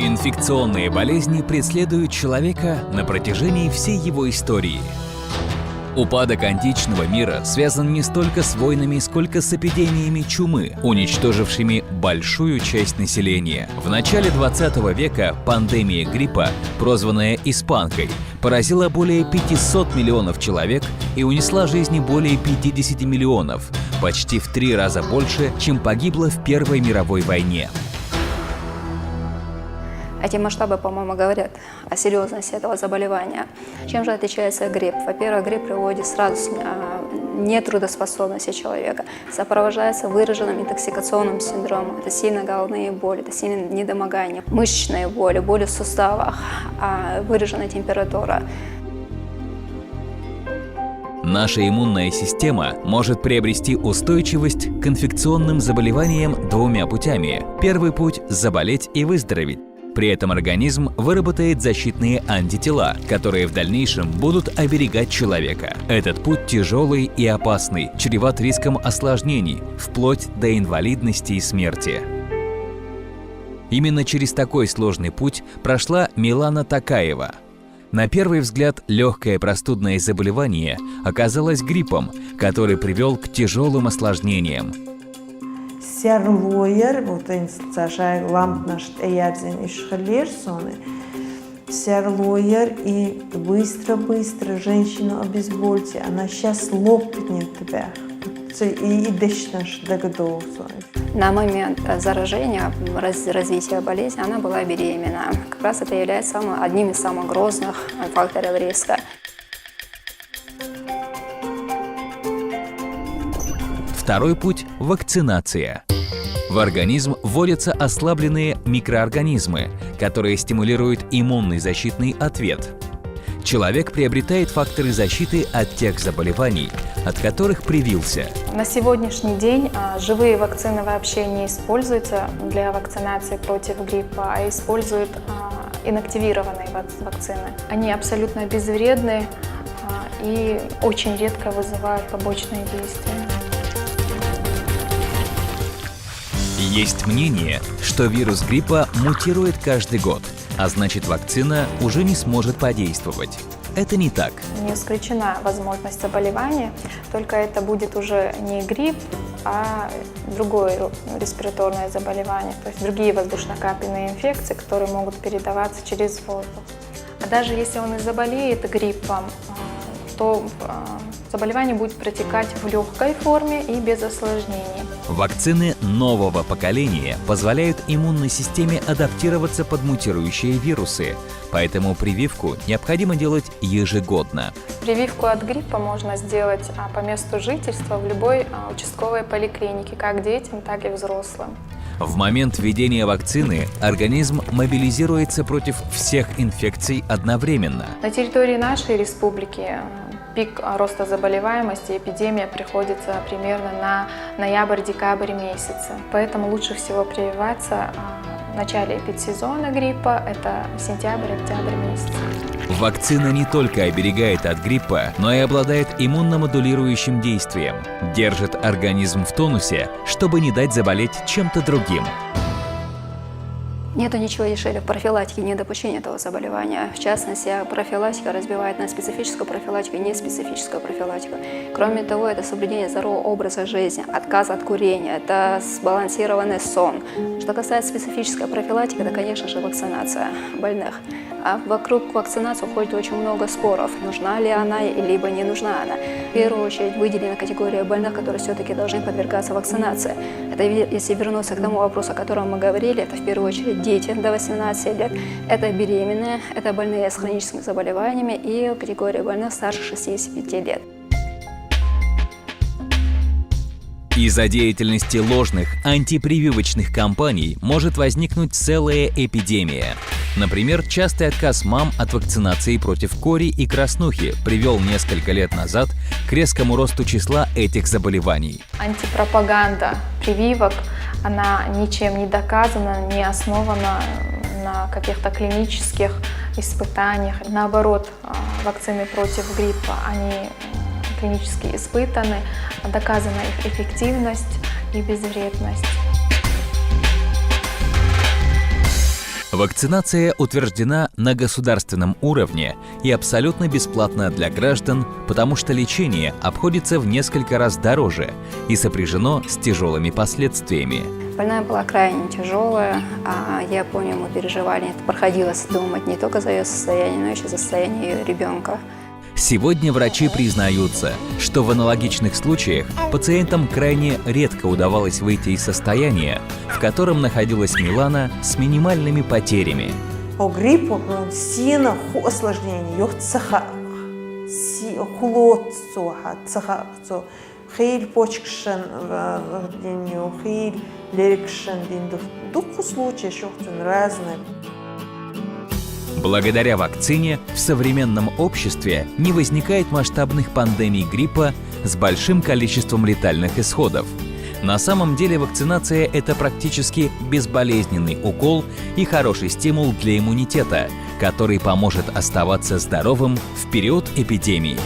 Инфекционные болезни преследуют человека на протяжении всей его истории. Упадок античного мира связан не столько с войнами, сколько с эпидемиями чумы, уничтожившими большую часть населения. В начале 20 века пандемия гриппа, прозванная «испанкой», поразила более 500 миллионов человек и унесла жизни более 50 миллионов, почти в 3 раза больше, чем погибло в Первой мировой войне. Эти масштабы, по-моему, говорят о серьезности этого заболевания. Чем же отличается грипп? Во-первых, грипп приводит сразу нетрудоспособности человека, сопровождается выраженным интоксикационным синдромом. Это сильные головные боли, это сильное недомогание, мышечные боли, боли в суставах, выраженная температура. Наша иммунная система может приобрести устойчивость к инфекционным заболеваниям 2 путями. Первый путь – заболеть и выздороветь. При этом организм выработает защитные антитела, которые в дальнейшем будут оберегать человека. Этот путь тяжелый и опасный, чреват риском осложнений, вплоть до инвалидности и смерти. Именно через такой сложный путь прошла Милана Токаева. На первый взгляд, легкое простудное заболевание оказалось гриппом, который привел к тяжелым осложнениям. Серлойер, вот институция лампнашт эярзин и шхалерсоны, серлойер и быстро женщину обезбольте, она сейчас лопнет тебя, и дышнешь догадался. На момент заражения, развития болезни, она была беременна. Как раз это является одним из самых грозных факторов риска. Второй путь – вакцинация. В организм вводятся ослабленные микроорганизмы, которые стимулируют иммунный защитный ответ. Человек приобретает факторы защиты от тех заболеваний, от которых привился. На сегодняшний день живые вакцины вообще не используются для вакцинации против гриппа, а используют инактивированные вакцины. Они абсолютно безвредны и очень редко вызывают побочные действия. Есть мнение, что вирус гриппа мутирует каждый год, а значит, вакцина уже не сможет подействовать. Это не так. Не исключена возможность заболевания, только это будет уже не грипп, а другое респираторное заболевание, то есть другие воздушно-капельные инфекции, которые могут передаваться через воздух. А даже если он и заболеет гриппом, то заболевание будет протекать в легкой форме и без осложнений. Вакцины нового поколения позволяют иммунной системе адаптироваться под мутирующие вирусы, поэтому прививку необходимо делать ежегодно. Прививку от гриппа можно сделать по месту жительства в любой участковой поликлинике, как детям, так и взрослым. В момент введения вакцины организм мобилизируется против всех инфекций одновременно. На территории нашей республики пик роста заболеваемости, эпидемия приходится примерно на ноябрь-декабрь месяцы. Поэтому лучше всего прививаться в начале эпидсезона гриппа, это сентябрь-октябрь месяц. Вакцина не только оберегает от гриппа, но и обладает иммуномодулирующим действием. Держит организм в тонусе, чтобы не дать заболеть чем-то другим. Нету ничего дешевле профилактики недопущения этого заболевания. В частности, профилактика разбивает на специфическую профилактику и неспецифическую профилактику. Кроме того, это соблюдение здорового образа жизни, отказ от курения, это сбалансированный сон. Что касается специфической профилактики, это, конечно же, вакцинация больных. А вокруг вакцинации уходит очень много споров, нужна ли она, либо не нужна она. В первую очередь выделена категория больных, которые все-таки должны подвергаться вакцинации. Это, если вернуться к тому вопросу, о котором мы говорили, это в первую очередь дети до 18 лет, это беременные, это больные с хроническими заболеваниями и категория больных старше 65 лет. Из-за деятельности ложных антипрививочных кампаний может возникнуть целая эпидемия. Например, частый отказ мам от вакцинации против кори и краснухи привел несколько лет назад к резкому росту числа этих заболеваний. Антипропаганда прививок, она ничем не доказана, не основана на каких-то клинических испытаниях. Наоборот, вакцины против гриппа, они клинически испытаны, доказана их эффективность и безвредность. Вакцинация утверждена на государственном уровне и абсолютно бесплатна для граждан, потому что лечение обходится в несколько раз дороже и сопряжено с тяжелыми последствиями. Больная была крайне тяжелая, а я помню, мы переживали, приходилось думать не только за ее состояние, но еще за состояние ее ребенка. Сегодня врачи признаются, что в аналогичных случаях пациентам крайне редко удавалось выйти из состояния, в котором находилась Милана, с минимальными потерями. По гриппу сильно осложнение, yok цеха, холодцуха, цеха, хейл почкшен, вденью хейл лерикшен, динду. Дух случаев шохтун разные. Благодаря вакцине в современном обществе не возникает масштабных пандемий гриппа с большим количеством летальных исходов. На самом деле вакцинация – это практически безболезненный укол и хороший стимул для иммунитета, который поможет оставаться здоровым в период эпидемии.